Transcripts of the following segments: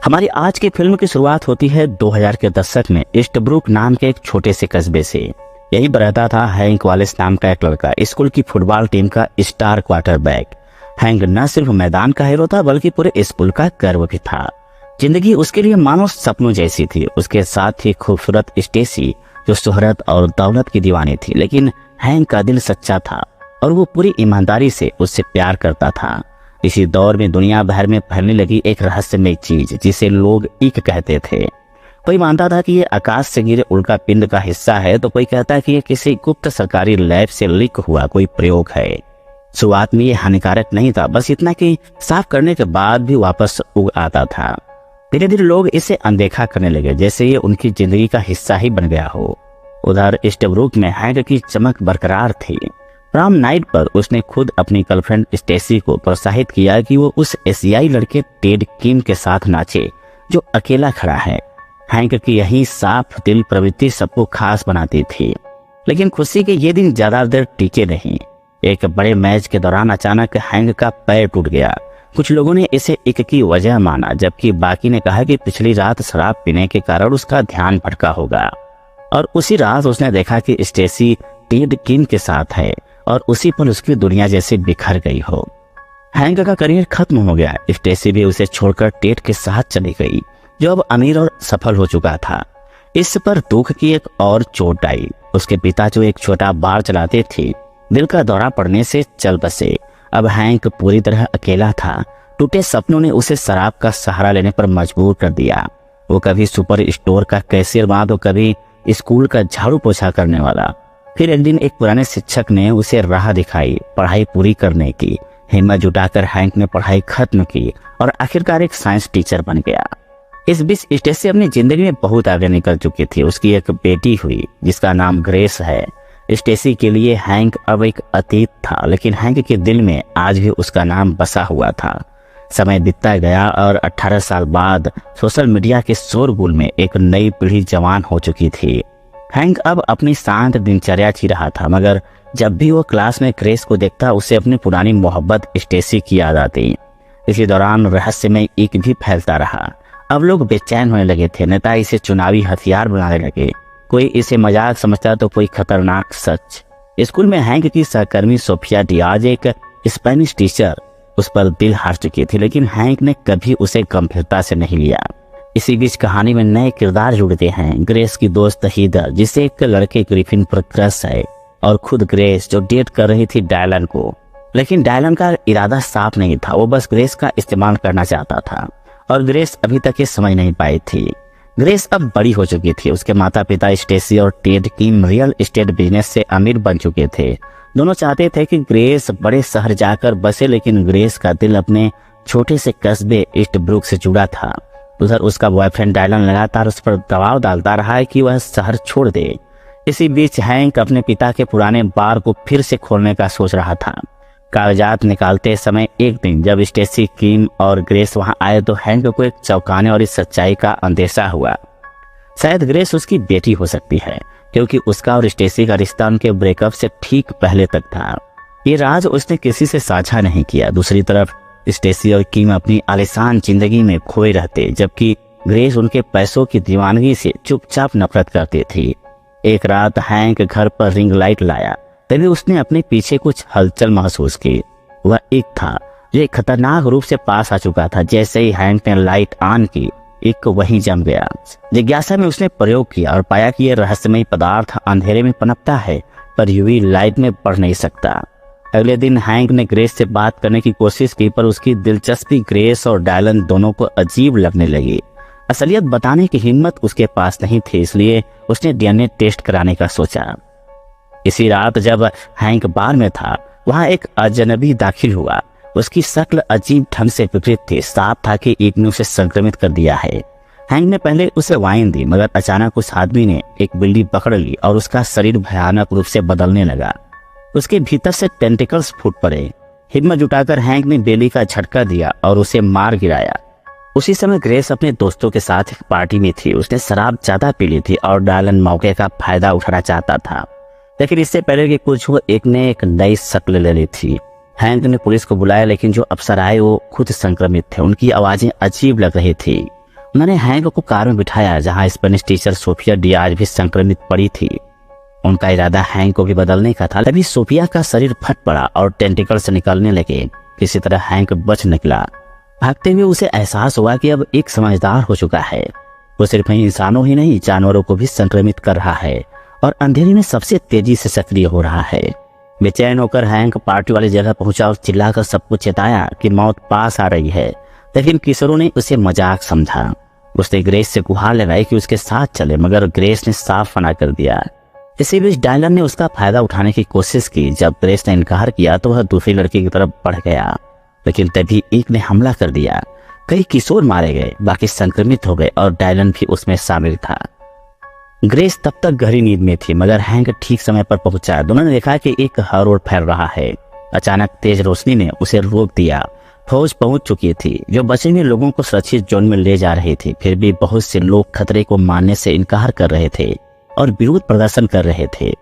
हमारी आज की फिल्म की शुरुआत होती है 2000 के दशक में ईस्टब्रुक नाम के एक छोटे से कस्बे से। यही रहता था हैंक वालिस नाम का एक लड़का, स्कूल की फुटबॉल टीम का स्टार क्वार्टरबैक। हैंक न सिर्फ मैदान का हीरो था बल्कि पूरे स्कूल का गर्व भी था। जिंदगी उसके लिए मानो सपनों जैसी थी। उसके साथ ही खूबसूरत स्टेसी जो शोहरत और दौलत की दीवानी थी, लेकिन हैंक का दिल सच्चा था और वो पूरी ईमानदारी से उससे प्यार करता था। इसी दौर में दुनिया भर में फैलने लगी एक रहस्यमय चीज जिसे लोग इक कहते थे। कोई मानता था कि ये आकाश से गिरे उल्का पिंड का हिस्सा है, तो कोई कहता है कि ये किसी गुप्त सरकारी लैब से लीक हुआ कोई प्रयोग है। शुरुआत में ये हानिकारक नहीं था, बस इतना कि साफ करने के बाद भी वापस उग आता था। धीरे धीरे लोग इसे अनदेखा करने लगे, जैसे ये उनकी जिंदगी का हिस्सा ही बन गया हो। उधर ईस्टब्रुक में हैंक की चमक बरकरार थी। प्रॉम नाइट पर उसने खुद अपनी गर्लफ्रेंड स्टेसी को प्रोत्साहित किया कि वो उस एशियाई लड़के टेड किम के साथ नाचे जो अकेला खड़ा है। हैंक की यही साफ दिल प्रवृत्ति सबको खास बनाती थी। लेकिन खुशी के ये दिन ज्यादा देर टिके नहीं। एक बड़े मैच के दौरान अचानक हैंक का पैर टूट गया। कुछ लोगों ने इसे इक की वजह माना, जबकि बाकी ने कहा कि पिछली रात शराब पीने के कारण उसका ध्यान भटका होगा। और उसी रात उसने देखा कि स्टेसी टेड किम के साथ है और उसी पर उसकी दुनिया जैसे बिखर गई हो। हैंक का करियर खत्म हो गया। स्टेसी भी उसे छोड़कर टेड के साथ चली गई, जो अब अमीर और सफल हो चुका था। इस पर दुख की एक और चोट आई। उसके पिता जो एक छोटा बार चलाते थे, दिल का दौरा पड़ने से चल बसे। अब हैंक पूरी तरह अकेला था। टूटे सपनों ने उसे शराब का सहारा लेने पर मजबूर कर दिया। वो कभी सुपर स्टोर का कैशियर बना तो कभी स्कूल का झाड़ू पोछा करने वाला। फिर एक दिन एक पुराने शिक्षक ने उसे राह दिखाई पढ़ाई पूरी करने की। हिम्मत जुटाकर हैंक ने पढ़ाई खत्म की और आखिरकार एक साइंस टीचर बन गया। इस बीच स्टेसी अपनी जिंदगी में बहुत आगे निकल चुकी थी। उसकी एक बेटी हुई जिसका नाम ग्रेस है। स्टेसी के लिए हैंक अब एक अतीत था, लेकिन हैंक के दिल में आज भी उसका नाम बसा हुआ था। समय बीतता गया और 18 साल बाद सोशल मीडिया के शोरगुल में एक नई पीढ़ी जवान हो चुकी थी। हैंक अब अपनी शांत दिनचर्या जी रहा था, मगर जब भी वो क्लास में ग्रेस को देखता उसे अपनी पुरानी मोहब्बत स्टेसी की याद आती। इसी दौरान रहस्य में एक भी फैलता रहा। अब लोग बेचैन होने लगे थे। नेता इसे चुनावी हथियार बनाने लगे। कोई इसे मजाक समझता तो कोई खतरनाक सच। स्कूल में हैंक की सहकर्मी सोफिया डियाज, एक स्पेनिश टीचर, उस पर दिल हार चुकी थी, लेकिन हैंक ने कभी उसे गंभीरता से नहीं लिया। इसी बीच कहानी में नए किरदार जुड़ते हैं। ग्रेस की दोस्त हीदर, जिसे एक लड़के ग्रिफिन पर क्रश है, और खुद ग्रेस जो डेट कर रही थी डायलन को। लेकिन डायलन का इरादा साफ नहीं था। वो बस ग्रेस का इस्तेमाल करना चाहता था और ग्रेस अभी तक ये समझ नहीं पाई थी। ग्रेस अब बड़ी हो चुकी थी। उसके माता पिता स्टेसी और टेड किम रियल एस्टेट बिजनेस से अमीर बन चुके थे। दोनों चाहते थे कि ग्रेस बड़े शहर जाकर बसे, लेकिन ग्रेस का दिल अपने छोटे से कस्बे ईस्टब्रुक से जुड़ा था। उधर उसका बॉयफ्रेंड डायलन लगातार उस पर दबाव डालता रहा है कि वह शहर छोड़ दे। इसी बीच हैंक अपने पिता के पुराने बार को फिर से खोलने का सोच रहा था। कागजात निकालते समय एक दिन जब स्टेसी, किम और ग्रेस वहां आए तो हैंक को एक चौंकाने और इस सच्चाई का अंदेशा हुआ। शायद ग्रेस उसकी बेटी हो सकती है, क्योंकि उसका और स्टेसी का रिश्ता उनके ब्रेकअप से ठीक पहले तक था। ये राज उसने किसी से साझा नहीं किया। दूसरी तरफ स्टेसी और किम अपनी आलीशान जिंदगी में खोए रहते, जबकि ग्रेस उनके पैसों की दीवानगी से चुपचाप नफरत करती थी। एक रात हैंक घर पर रिंग लाइट लाया, तभी उसने अपने पीछे कुछ हलचल महसूस की। वह एक था जो एक खतरनाक रूप से पास आ चुका था। जैसे ही हैंक ने लाइट ऑन की, एक वहीं जम गया। जिज्ञासा में उसने प्रयोग किया और पाया कि यह रहस्यमय पदार्थ अंधेरे में पनपता है पर यूवी लाइट में बढ़ नहीं सकता। अगले दिन हैंक ने ग्रेस से बात करने की कोशिश की, पर उसकी दिलचस्पी ग्रेस और डायलन दोनों को अजीब लगने लगी। असलियत बताने की हिम्मत उसके पास नहीं थी, इसलिए उसने डीएनए टेस्ट कराने का सोचा। इसी रात जब हैंक बार में था, वहां एक अजनबी दाखिल हुआ। उसकी शक्ल अजीब ढंग से विपरीत थी। साफ था कि एक ने उसे संक्रमित कर दिया है। हैंक ने पहले उसे वाइन दी, मगर अचानक उस आदमी ने एक बिल्ली पकड़ ली और उसका शरीर भयानक रूप से बदलने लगा। उसके भीतर से टेंटिकल्स फूट पड़े। हिम्मत जुटाकर हैंक ने बेली का झटका दिया और उसे मार गिराया। उसी समय ग्रेस अपने दोस्तों के साथ एक पार्टी में थी। उसने शराब ज्यादा पी ली थी और डायलन मौके का फायदा उठाना चाहता था, लेकिन इससे पहले कि कुछ हो, एक ने एक नई शक्ल ले ली थी। हैंक ने पुलिस को बुलाया, लेकिन जो अफसर आए वो खुद संक्रमित थे। उनकी आवाजें अजीब लग रही थी। उन्होंने हैंक को कार में बिठाया जहां स्पेनिश टीचर सोफिया डियाज भी संक्रमित पड़ी थी। उनका इरादा हैंक को भी बदलने का था। तभी सोफिया का शरीर फट पड़ा और टेंटिकल से निकलने लगे। किसी तरह हैंक बच निकला। भागते हुए उसे एहसास हुआ कि अब एक समझदार हो चुका है। वो सिर्फ इंसानों ही नहीं जानवरों को भी संक्रमित कर रहा है और अंधेरे में सबसे तेजी से सक्रिय हो रहा है। बेचैन होकर हैंक पार्टी वाली जगह पहुंचा और चिल्लाकर सबको चेताया कि मौत पास आ रही है, लेकिन किशोरों ने उसे मजाक समझा। उसने ग्रेस से गुहार लगाई कि उसके साथ चले, मगर ग्रेस ने साफ मना कर दिया। इसी बीच डायलन ने उसका फायदा उठाने की कोशिश की। जब ग्रेस ने इनकार किया तो वह दूसरी लड़की की तरफ बढ़ गया, लेकिन तभी एक ने हमला कर दिया। कई किशोर मारे गए, बाकी संक्रमित हो गए और डायलन भी उसमें शामिल था। ग्रेस तब तक गहरी नींद में थी, मगर हैंक ठीक समय पर पहुंचा। दोनों ने देखा कि एक हॉरर फैल रहा है। अचानक तेज रोशनी ने उसे रोक दिया। फौज पहुंच चुकी थी, जो बचे हुए लोगों को सुरक्षित जोन में ले जा रही थी। फिर भी बहुत से लोग खतरे को मानने से इनकार कर रहे थे और विरोध प्रदर्शन कर रहे थे।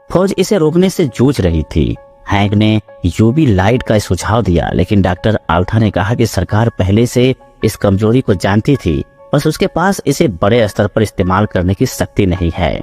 फौज इसे रोकने से जूझ रही थी। हैंक ने यूवी लाइट का सुझाव दिया, लेकिन डॉक्टर आल्था ने कहा कि सरकार पहले से इस कमजोरी को जानती थी, बस उसके पास इसे बड़े स्तर पर इस्तेमाल करने की शक्ति नहीं है।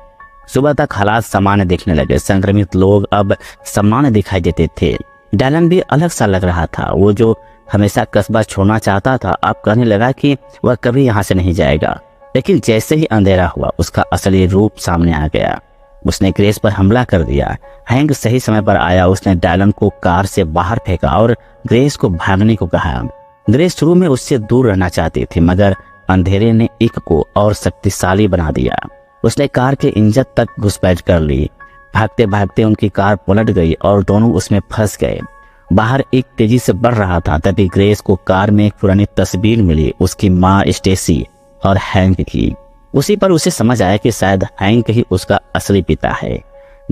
सुबह तक हालात सामान्य दिखने लगे। संक्रमित लोग अब सामान्य दिखाई देते थे। डायलन भी अलग सा लग रहा था। वो जो हमेशा कस्बा छोड़ना चाहता था, अब कहने लगा कि वह कभी यहाँ से नहीं जाएगा। लेकिन जैसे ही अंधेरा हुआ, उसका असली रूप सामने आ गया। उसने ग्रेस पर हमला कर दिया। हैंक सही समय पर आया। उसने डायलन को कार से बाहर फेंका और ग्रेस को भागने को कहा। ग्रेस शुरू में उससे दूर रहना चाहती थी, मगर अंधेरे ने एक को और शक्तिशाली बना दिया। उसने कार के इंजन तक घुसपैठ कर ली। भागते भागते उनकी कार पलट गई और दोनों उसमें फंस गए। बाहर एक तेजी से बढ़ रहा था। तभी ग्रेस को कार में एक पुरानी तस्वीर मिली, उसकी माँ स्टेसी और हैंक की। उसी पर उसे समझ आया कि शायद हैंक ही उसका असली पिता है।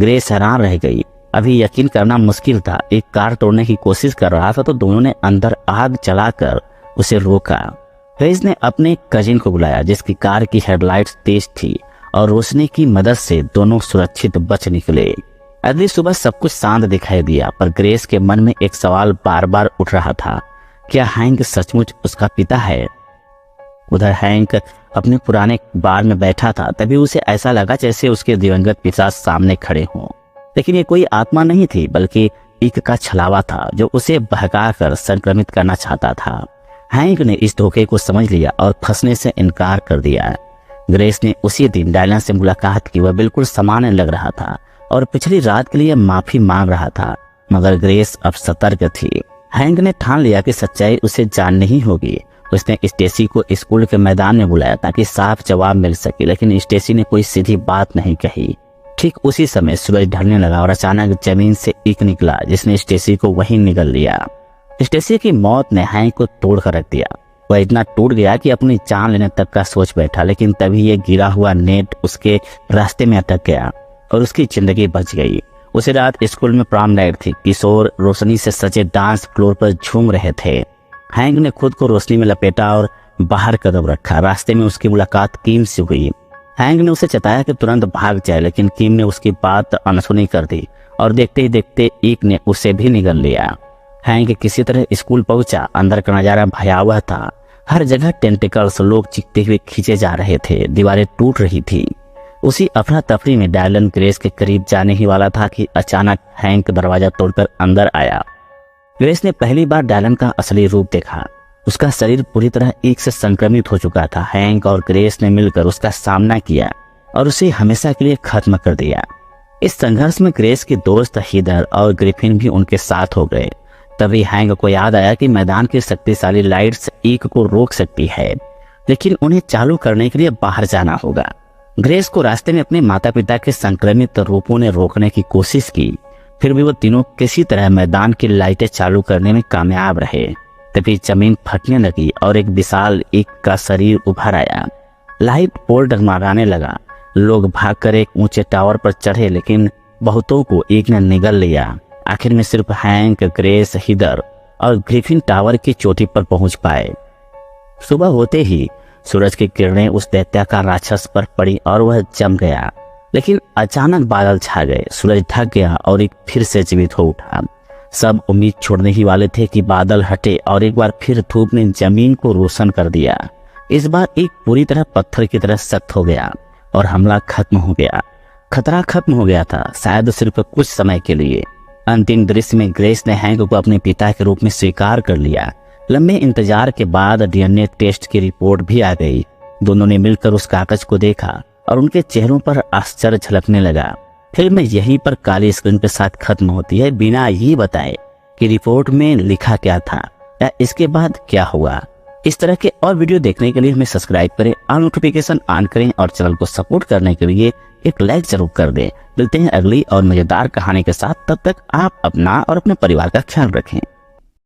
ग्रेस हैरान रह गई। अभी यकीन करना मुश्किल था। एक कार तोड़ने की कोशिश कर रहा था तो दोनों ने अंदर आग जलाकर उसे रोका। ग्रेस ने अपने कजिन को बुलाया, जिसकी कार की हेडलाइट्स तेज थी, और रोशनी की मदद से दोनों सुरक्षित बच निकले। अगली सुबह सब कुछ शांत दिखाई दिया, पर ग्रेस के मन में एक सवाल बार बार उठ रहा था, क्या हैंक सचमुच उसका पिता है? उधर हैंक अपने पुराने बार में बैठा था। तभी उसे ऐसा लगा जैसे उसके दिवंगत पिता सामने खड़े हों, लेकिन ये कोई आत्मा नहीं थी, बल्कि एक का छलावा था जो उसे बहकाकर संक्रमित करना चाहता था। हैंक ने इस धोखे को समझ लिया और फंसने से इनकार कर दिया। ग्रेस ने उसी दिन डायलन से मुलाकात की। वह बिल्कुल सामान्य लग रहा था और पिछली रात के लिए माफी मांग रहा था, मगर ग्रेस अब सतर्क थी। हैंक ने ठान लिया कि सच्चाई उसे जाननी ही होगी। उसने स्टेसी को स्कूल के मैदान में बुलाया ताकि साफ जवाब मिल सके, लेकिन स्टेसी ने कोई सीधी बात नहीं कही। ठीक उसी समय सूरज ढलने लगा और अचानक जमीन से एक निकला, जिसने स्टेसी को वहीं निगल लिया। स्टेसी की मौत ने हैंक को तोड़ कर रख दिया। वह इतना टूट गया कि अपनी जान लेने तक का सोच बैठा, लेकिन तभी ये गिरा हुआ नेट उसके रास्ते में अटक गया और उसकी जिंदगी बच गई। उसी रात स्कूल में प्रॉम नाइट थी। किशोर रोशनी से सजे डांस फ्लोर पर झूम रहे थे। हैंक ने खुद को रोशनी में लपेटा और बाहर कदम रखा। रास्ते में उसकी मुलाकात किम से हुई। हैंक ने उसे चताया कि तुरंत भाग जाए, लेकिन किम ने उसकी बात अनसुनी कर दी और देखते ही देखते एक ने उसे भी निगल लिया। हैंक किसी तरह स्कूल पहुंचा। अंदर का नजारा भयावह था। हर जगह टेंटिकल्स, लोग चीखते हुए खींचे जा रहे थे, दीवारें टूट रही थी। उसी अफरा तफरी में डायलन ग्रेस के करीब जाने ही वाला था कि अचानक हैंक दरवाजा तोड़कर अंदर आया। ग्रेस ने पहली बार डायलन का असली रूप देखा। उसका शरीर पूरी तरह एक से संक्रमित हो चुका था। हैंक और ग्रेस ने मिलकर उसका सामना किया और उसे हमेशा के लिए खत्म कर दिया। इस संघर्ष में ग्रेस के दोस्त हीदर और ग्रिफिन भी उनके साथ हो गए। तभी हैंक को याद आया कि मैदान की शक्तिशाली लाइट्स एक को रोक सकती है, लेकिन उन्हें चालू करने के लिए बाहर जाना होगा। ग्रेस को रास्ते में अपने माता पिता के संक्रमित रूपों ने रोकने की कोशिश की, फिर भी वो तीनों किसी तरह मैदान की लाइटें चालू करने में कामयाब रहे। तभी जमीन फटने लगी और एक विशाल एक का शरीर उभर आया। लाइट पोल डगमगाने लगा। लोग भागकर एक ऊंचे टावर पर चढ़े, लेकिन बहुतों को एक ने निगल लिया। आखिर में सिर्फ हैंक, ग्रेस, हीदर और ग्रिफिन टावर की चोटी पर पहुंच पाए। सुबह होते ही सूरज की किरणें उस दैत्याकार राक्षस पर पड़ी और वह जम गया, लेकिन अचानक बादल छा गए। सूरज ढक गया और एक फिर से जीवित हो उठा। सब उम्मीद छोड़ने ही वाले थे कि बादल हटे और एक बार फिर धूप ने जमीन को रोशन कर दिया। इस बार एक पूरी तरह पत्थर की तरह सख्त हो गया और हमला खत्म हो गया। खतरा खत्म हो गया था, शायद सिर्फ कुछ समय के लिए। अंतिम दृश्य में ग्रेस ने हैंक को अपने पिता के रूप में स्वीकार कर लिया। लंबे इंतजार के बाद डीएनए टेस्ट की रिपोर्ट भी आ गई। दोनों ने मिलकर उस कागज को देखा और उनके चेहरों पर आश्चर्य झलकने लगा। फिल्म यहीं पर काली स्क्रीन के साथ खत्म होती है, बिना ये बताए कि रिपोर्ट में लिखा क्या था या इसके बाद क्या हुआ। इस तरह के और वीडियो देखने के लिए हमें सब्सक्राइब करें, ऑल नोटिफिकेशन ऑन करें और चैनल को सपोर्ट करने के लिए एक लाइक जरूर कर दें। मिलते हैं अगली और मजेदार कहानी के साथ, तब तक आप अपना और अपने परिवार का ख्याल रखें।